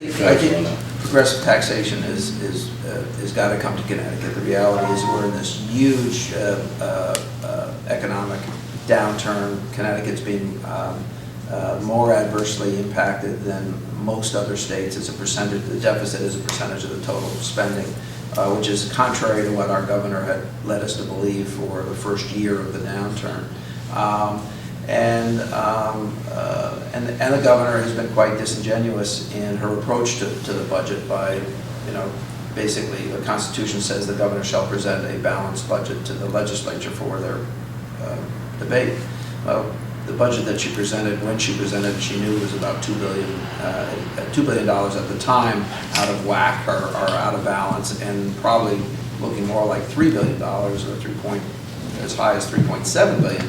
I think progressive taxation is got to come to Connecticut. The reality is we're in this huge economic downturn. Connecticut's being more adversely impacted than most other states. It's a percentage. The deficit is a percentage of the total spending, which is contrary to what our governor had led us to believe for the first year of the downturn. And the governor has been quite disingenuous in her approach to the budget by, basically the Constitution says the governor shall present a balanced budget to the legislature for their debate. Well, the budget that she presented, when she presented, she knew was about $2 billion at the time, out of whack or out of balance, and probably looking more like $3 billion or as high as $3.7 billion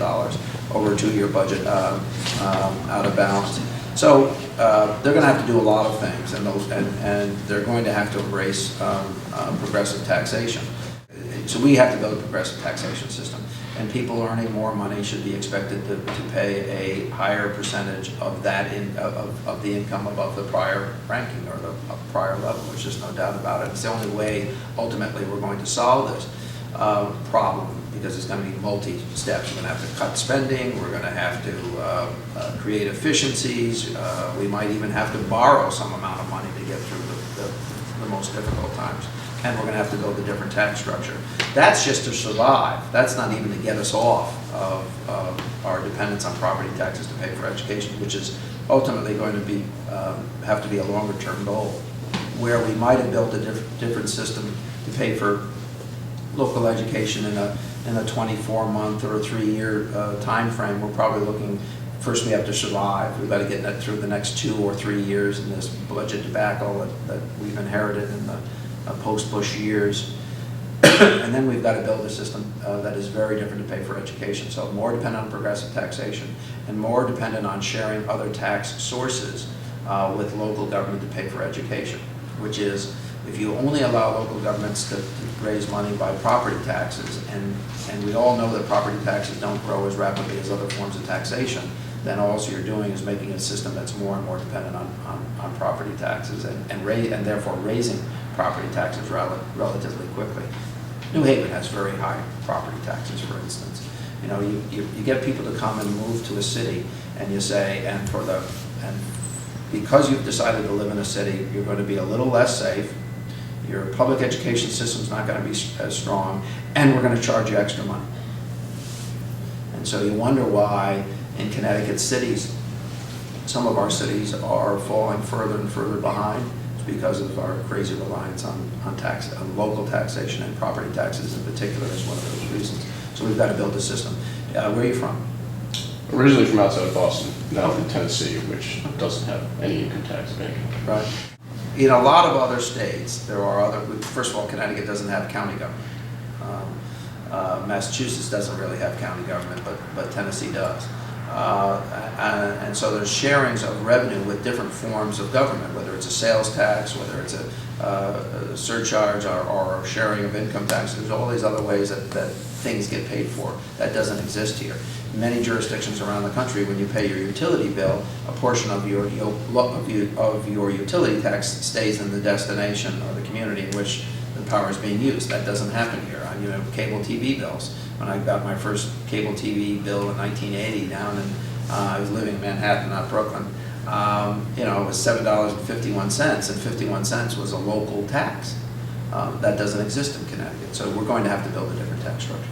over a 2-year budget out of balance. So they're going to have to do a lot of things, and they're going to have to embrace progressive taxation. So we have to go to a progressive taxation system, and people earning more money should be expected to pay a higher percentage of that of the income above the prior ranking or the prior level. There's just no doubt about it. It's the only way ultimately we're going to solve this problem, because it's going to be multi-steps. We're going to have to cut spending. We're going to have to create efficiencies. We might even have to borrow some amount of money to get through the most difficult times. And we're going to have to build a different tax structure. That's just to survive. That's not even to get us off of our dependence on property taxes to pay for education, which is ultimately going to be have to be a longer-term goal, where we might have built a different system to pay for local education in a 24-month or a 3-year time frame. We're probably looking, first we have to survive. We've got to get that through the next 2 or 3 years in this budget debacle that we've inherited in the post-Bush years. And then we've got to build a system that is very different to pay for education. So more dependent on progressive taxation and more dependent on sharing other tax sources with local government to pay for education, which is, if you only allow local governments to raise money by property taxes, and we all know that property taxes don't grow as rapidly as other forms of taxation, then all you're doing is making a system that's more and more dependent on property taxes and therefore raising property taxes relatively quickly. New Haven has very high property taxes, for instance. You get people to come and move to a city, and you say, and because you've decided to live in a city, you're going to be a little less safe, your public education system's not going to be as strong, and we're going to charge you extra money. And so you wonder why in Connecticut cities, some of our cities are falling further and further behind. It's because of our crazy reliance on local taxation, and property taxes in particular is one of those reasons. So we've got to build a system. Where are you from? Originally from outside of Boston, now from Tennessee, which doesn't have any income tax of any kind. Right. In a lot of other states, there are first of all, Connecticut doesn't have county government. Massachusetts doesn't really have county government, but Tennessee does. And so there's sharings of revenue with different forms of government, whether it's a sales tax, whether it's a surcharge or sharing of income tax. There's all these other ways that things get paid for. That doesn't exist here. In many jurisdictions around the country, when you pay your utility bill, a portion of your utility tax stays in the destination or the community in which the power is being used. That doesn't happen here. You have cable TV bills. When I got my first cable TV bill in 1980 down in, I was living in Manhattan, not Brooklyn, it was $7.51, and 51 cents was a local tax. That doesn't exist in Connecticut, so we're going to have to build a different tax structure.